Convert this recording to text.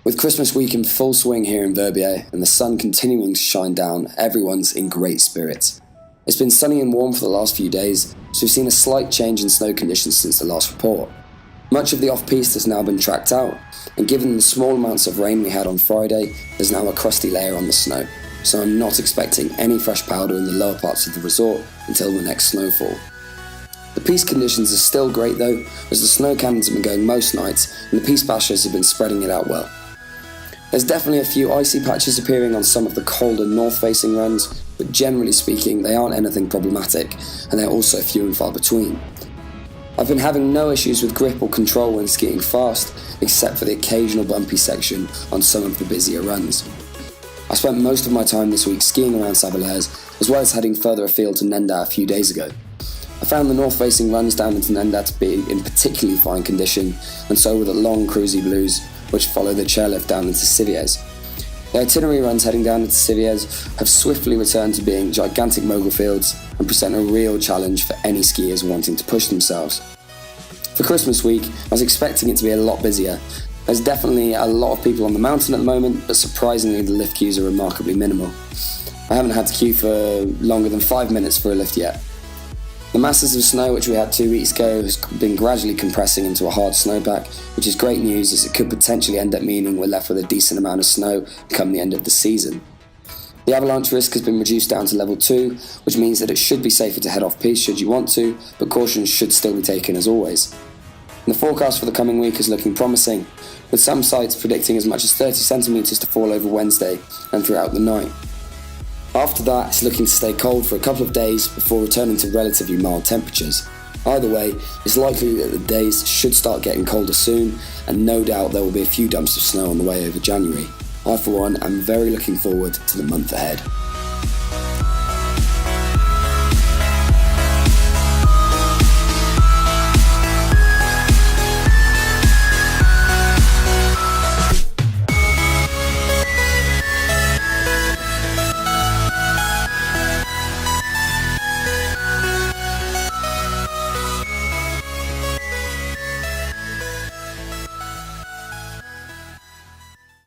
With Christmas week in full swing here in Verbier and the sun continuing to shine down, everyone's in great spirits. It's been sunny and warm for the last few days, so we've seen a slight change in snow conditions since the last report. Much of the off-piste has now been tracked out, and given the small amounts of rain we had on Friday, there's now a crusty layer on the snow, so I'm not expecting any fresh powder in the lower parts of the resort until the next snowfall. The piste conditions are still great though, as the snow cannons have been going most nights and the piste bashers have been spreading it out well. There's definitely a few icy patches appearing on some of the colder north-facing runs, but generally speaking they aren't anything problematic, and they're also few and far between. I've been having no issues with grip or control when skiing fast, except for the occasional bumpy section on some of the busier runs. I spent most of my time this week skiing around Savalaise, as well as heading further afield to Nenda a few days ago. I found the north-facing runs down into Nenda to be in particularly fine condition, and so were the long cruisy blues, which follow the chairlift down into Civiers. The itinerary runs heading down into Civiers have swiftly returned to being gigantic mogul fields and present a real challenge for any skiers wanting to push themselves. For Christmas week, I was expecting it to be a lot busier. There's definitely a lot of people on the mountain at the moment, but surprisingly the lift queues are remarkably minimal. I haven't had to queue for longer than 5 minutes for a lift yet. The masses of snow which we had 2 weeks ago has been gradually compressing into a hard snowpack, which is great news as it could potentially end up meaning we're left with a decent amount of snow come the end of the season. The avalanche risk has been reduced down to level 2, which means that it should be safer to head off piste should you want to, but caution should still be taken as always. And the forecast for the coming week is looking promising, with some sites predicting as much as 30 centimetres to fall over Wednesday and throughout the night. After that, it's looking to stay cold for a couple of days before returning to relatively mild temperatures. Either way, it's likely that the days should start getting colder soon, and no doubt there will be a few dumps of snow on the way over January. I, for one, am very looking forward to the month ahead.